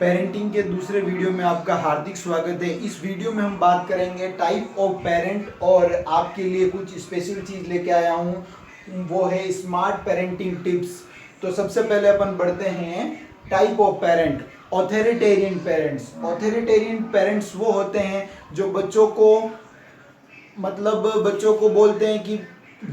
Parenting के दूसरे video में आपका हार्दिक स्वागत है। इस वीडियो में हम बात करेंगे टाइप ऑफ पेरेंट और आपके लिए कुछ स्पेशल चीज़ लेके आया हूँ, वो है स्मार्ट पेरेंटिंग टिप्स। तो सबसे पहले अपन बढ़ते हैं type of parent. Authoritarian parents. Authoritarian parents वो होते हैं जो बच्चों को बोलते हैं कि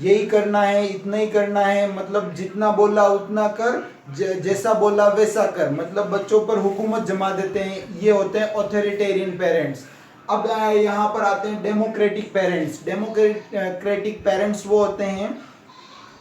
यही करना है, इतना ही करना है, मतलब जितना बोला उतना कर, जैसा बोला वैसा कर, मतलब बच्चों पर हुकूमत जमा देते हैं। ये होते हैं ऑथोरिटेरियन पेरेंट्स। अब यहाँ पर आते हैं डेमोक्रेटिक पेरेंट्स। डेमोक्रेटिक पेरेंट्स वो होते हैं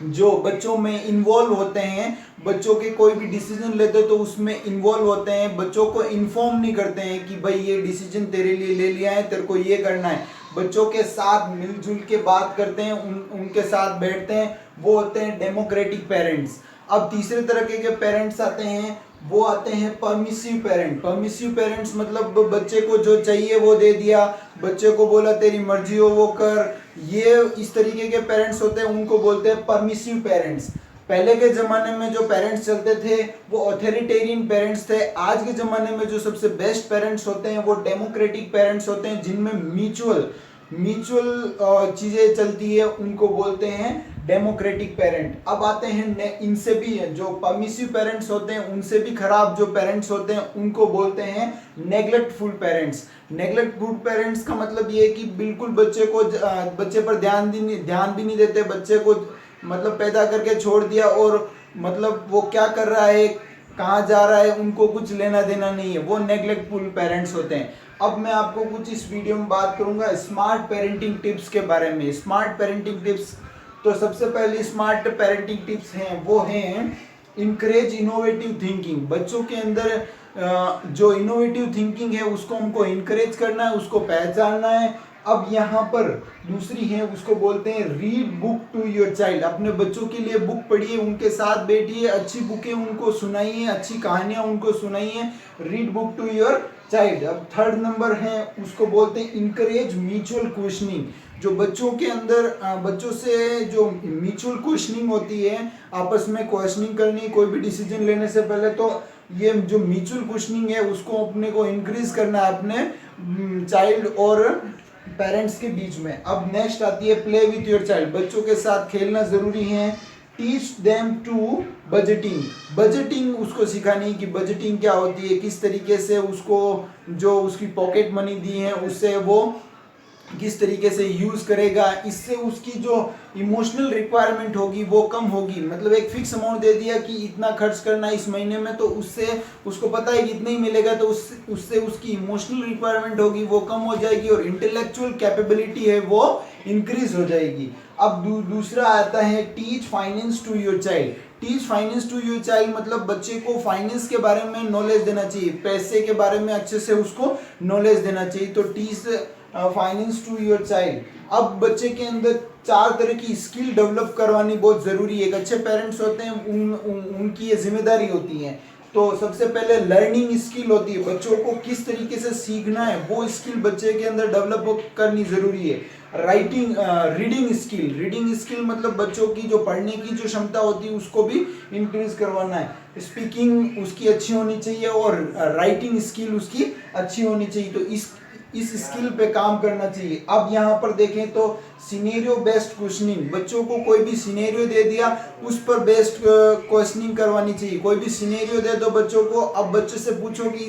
जो बच्चों में इन्वॉल्व होते हैं, बच्चों के कोई भी डिसीजन लेते तो उसमें इन्वॉल्व होते हैं, बच्चों को इन्फॉर्म नहीं करते हैं कि भाई ये डिसीजन तेरे लिए ले लिया है, तेरे को ये करना है। बच्चों के साथ मिलजुल के बात करते हैं, उनके साथ बैठते हैं, वो होते हैं डेमोक्रेटिक पेरेंट्स। अब तीसरे तरीके के पेरेंट्स आते हैं, वो आते हैं परमिसिव पेरेंट। परमिसिव पेरेंट्स मतलब बच्चे को जो चाहिए वो दे दिया, बच्चे को बोला तेरी मर्जी हो वो कर। ये इस तरीके के पेरेंट्स होते हैं, उनको बोलते हैं परमिसिव पेरेंट्स। पहले के ज़माने में जो पेरेंट्स चलते थे वो ऑथोरिटेरियन पेरेंट्स थे। आज के ज़माने में जो सबसे बेस्ट पेरेंट्स होते हैं वो डेमोक्रेटिक पेरेंट्स होते हैं, जिनमें म्यूचुअल चीज़ें चलती है, उनको बोलते हैं डेमोक्रेटिक पेरेंट। अब आते हैं इनसे भी जो परमिसिव पेरेंट्स होते हैं उनसे भी खराब जो पेरेंट्स होते हैं उनको बोलते हैं नेग्लेक्टफुल पेरेंट्स। नेग्लेक्टफुल पेरेंट्स का मतलब ये है कि बिल्कुल बच्चे पर ध्यान भी नहीं देते, बच्चे को मतलब पैदा करके छोड़ दिया और मतलब वो क्या कर रहा है, कहाँ जा रहा है, उनको कुछ लेना देना नहीं है, वो नेग्लेक्टफुल पेरेंट्स होते हैं। अब मैं आपको कुछ इस वीडियो में बात करूंगा स्मार्ट पेरेंटिंग टिप्स के बारे में। स्मार्ट पेरेंटिंग टिप्स, तो सबसे पहले स्मार्ट पेरेंटिंग टिप्स हैं वो हैं इनकरेज इनोवेटिव थिंकिंग। बच्चों के अंदर जो इनोवेटिव थिंकिंग है उसको हमको इनकरेज करना है, उसको पहचानना है। अब यहाँ पर दूसरी है, उसको बोलते हैं read book to your child. अपने बच्चों के लिए बुक पढ़िए, उनके साथ बैठिए, अच्छी बुकें उनको सुनाइए, अच्छी कहानियां उनको सुनाइए। Read book to your child. अब थर्ड नंबर है, उसको बोलते हैं इनकरेज म्यूचुअल क्वेश्चनिंग। जो बच्चों के अंदर बच्चों से जो म्यूचुअल क्वेश्चनिंग होती है, आपस में क्वेश्चनिंग करनी कोई भी डिसीजन लेने से पहले, तो ये जो म्यूचुअल क्वेश्चनिंग है उसको अपने को इंक्रीज करना है अपने चाइल्ड और पेरेंट्स के बीच में। अब नेक्स्ट आती है प्ले विथ योर चाइल्ड। बच्चों के साथ खेलना जरूरी है। Teach them to budgeting. Budgeting उसको सिखानी है कि बजटिंग क्या होती है, किस तरीके से उसको जो उसकी पॉकेट मनी दी है उससे वो किस तरीके से यूज़ करेगा। इससे उसकी जो इमोशनल रिक्वायरमेंट होगी वो कम होगी। मतलब एक फिक्स अमाउंट दे दिया कि इतना खर्च करना इस महीने में, तो उससे उसको पता है कि इतना ही मिलेगा, तो उससे उसकी इमोशनल रिक्वायरमेंट होगी वो कम हो जाएगी और इंटेलेक्चुअल कैपेबिलिटी है वो इंक्रीज हो जाएगी। अब दूसरा आता है teach finance to your child. Teach finance to your child मतलब बच्चे को फाइनेंस के बारे में नॉलेज देना चाहिए, पैसे के बारे में अच्छे से उसको नॉलेज देना चाहिए। तो teach finance to your child. अब बच्चे के अंदर 4 तरह की स्किल डेवलप करवानी बहुत ज़रूरी है। एक अच्छे पेरेंट्स होते हैं उनकी ये जिम्मेदारी होती है। तो सबसे पहले लर्निंग स्किल होती है, बच्चों को किस तरीके से सीखना है वो स्किल बच्चे के अंदर डेवलप करनी ज़रूरी है। रीडिंग स्किल मतलब बच्चों की जो पढ़ने की जो क्षमता होती है उसको भी इंक्रीज करवाना है। स्पीकिंग उसकी अच्छी होनी चाहिए और राइटिंग स्किल उसकी अच्छी होनी चाहिए। तो इस स्किल पे काम करना चाहिए। अब यहाँ पर देखें तो सिनेरियो बेस्ड क्वेश्चनिंग। बच्चों को कोई भी सिनेरियो दे दिया उस पर बेस्ड क्वेश्चनिंग करवानी चाहिए। कोई भी सिनेरियो दे दो बच्चों को, अब बच्चे से पूछो कि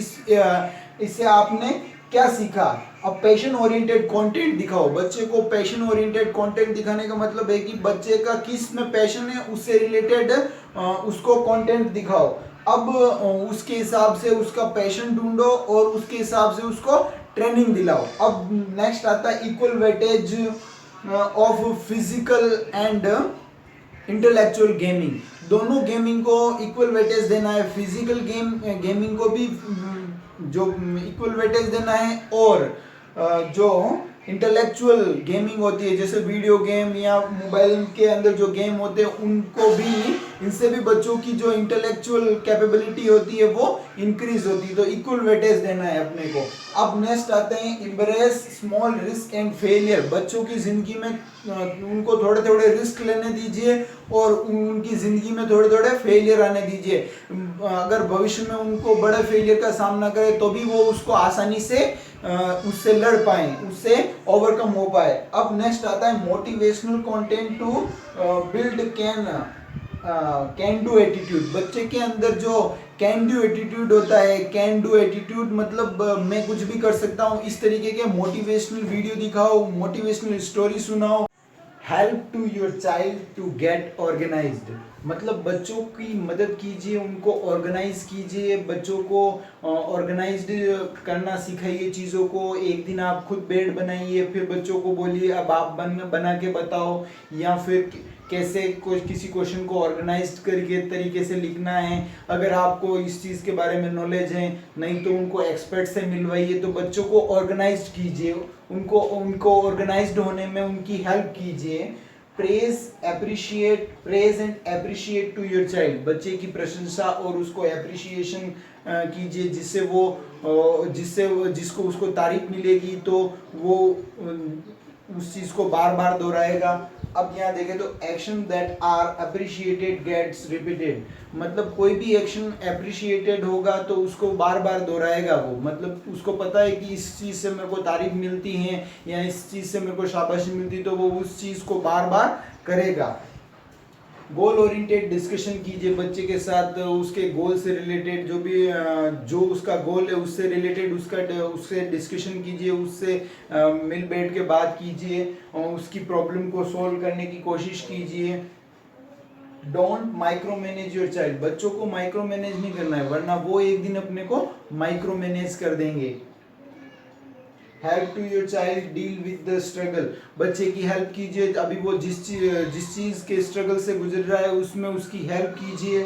इससे आपने क्या सीखा। अब पैशन ओरिएंटेड कंटेंट दिखाओ। बच्चे को पैशन ओरिएंटेड कंटेंट दिखाने का मतलब है कि बच्चे का किस में पैशन है उससे रिलेटेड उसको कंटेंट दिखाओ। अब उसके हिसाब से उसका पैशन ढूंढो और उसके हिसाब से उसको ट्रेनिंग दिलाओ। अब नेक्स्ट आता है equal weightage of physical and intellectual gaming. दोनों गेमिंग को इक्वल वेटेज देना है। फिजिकल गेमिंग को भी जो इक्वल वेटेज देना है और जो इंटेलेक्चुअल गेमिंग होती है, जैसे वीडियो गेम या मोबाइल के अंदर जो गेम होते हैं उनको भी, इनसे भी बच्चों की जो इंटेलेक्चुअल कैपेबिलिटी होती है वो इंक्रीज होती है। तो इक्वल वेटेज देना है अपने को। अब नेक्स्ट आते हैं embrace small risk and failure. बच्चों की जिंदगी में उनको थोड़े थोड़े रिस्क लेने दीजिए और उनकी जिंदगी में थोड़े थोड़े फेलियर आने दीजिए। अगर भविष्य में उनको बड़े फेलियर का सामना करे तो भी वो उसको आसानी से उससे लड़ पाए, उससे ओवरकम हो पाए। अब नेक्स्ट आता है motivational content to build can do attitude. बच्चे के अंदर जो कैन डू एटीट्यूड होता है, कैन डू एटीट्यूड मतलब मैं कुछ भी कर सकता हूँ, इस तरीके के मोटिवेशनल वीडियो दिखाओ, मोटिवेशनल स्टोरी सुनाओ। Help to your child to get organised, मतलब बच्चों की मदद कीजिए, उनको ऑर्गेनाइज कीजिए, बच्चों को ऑर्गेनाइज्ड करना सिखाइए चीज़ों को। एक दिन आप खुद बेड बनाइए, फिर बच्चों को बोलिए अब आप बना के बताओ, या फिर कैसे किसी क्वेश्चन को ऑर्गेनाइज्ड करके तरीके से लिखना है। अगर आपको इस चीज़ के बारे में नॉलेज है, नहीं तो उनको एक्सपर्ट से मिलवाइए। तो बच्चों को ऑर्गेनाइज्ड कीजिए, उनको ऑर्गेनाइज्ड होने में उनकी हेल्प कीजिए। Praise and appreciate to your child, बच्चे की प्रशंसा और उसको अप्रिशिएशन कीजिए, जिसको उसको तारीफ मिलेगी तो वो उस चीज को बार बार दोहराएगा। अब यहाँ देखें तो action that are appreciated gets repeated, मतलब कोई भी एक्शन अप्रिशिएटेड होगा तो उसको बार बार दोहराएगा वो, मतलब उसको पता है कि इस चीज़ से मेरे को तारीफ मिलती है या इस चीज़ से मेरे को शाबाशी मिलती, तो वो उस चीज़ को बार बार करेगा। गोल ओरिएंटेड डिस्कशन कीजिए बच्चे के साथ, उसके गोल से रिलेटेड जो उसका गोल है उससे रिलेटेड उससे डिस्कशन कीजिए, उससे मिल बैठ के बात कीजिए और उसकी प्रॉब्लम को सॉल्व करने की कोशिश कीजिए। Don't micro manage your child, बच्चों को माइक्रो मैनेज नहीं करना है, वरना वो एक दिन अपने को माइक्रो मैनेज कर देंगे। Help to your child deal with the struggle, बच्चे की हेल्प कीजिए, अभी वो जिस चीज के स्ट्रगल से गुजर रहा है उसमें उसकी हेल्प कीजिए।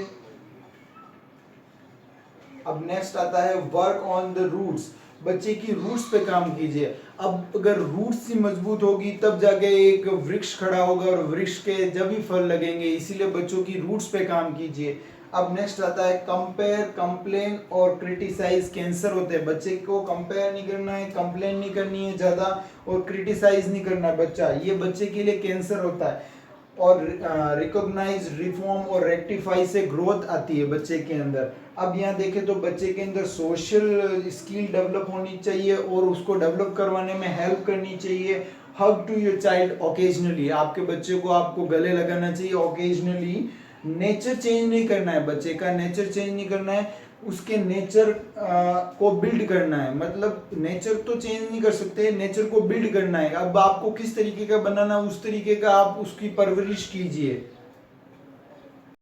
अब नेक्स्ट आता है वर्क ऑन द रूट्स, बच्चे की रूट्स पे काम कीजिए। अब अगर रूट्स ही मजबूत होगी तब जाके एक वृक्ष खड़ा होगा और वृक्ष के जब ही फल लगेंगे, इसीलिए बच्चों की रूट्स पे काम कीजिए। अब नेक्स्ट आता है कंपेयर, कंप्लेन और क्रिटिसाइज कैंसर होते हैं। बच्चे को कंपेयर नहीं करना है, कंप्लेन नहीं करनी है ज़्यादा और क्रिटिसाइज नहीं करना है बच्चा, ये बच्चे के लिए कैंसर होता है। और रिकॉग्नाइज, रिफॉर्म और रेक्टिफाई से ग्रोथ आती है बच्चे के अंदर। अब यहाँ देखें तो बच्चे के अंदर सोशल स्किल डेवलप होनी चाहिए और उसको डेवलप करवाने में हेल्प करनी चाहिए। हग टू योर चाइल्ड ओकेजनली, आपके बच्चे को आपको गले लगाना चाहिए ओकेजनली। नेचर चेंज नहीं करना है, बच्चे का नेचर चेंज नहीं करना है, उसके नेचर को बिल्ड करना है। मतलब नेचर तो चेंज नहीं कर सकते, नेचर को बिल्ड करना है। अब आपको किस तरीके का बनाना, उस तरीके का आप उसकी परवरिश कीजिए।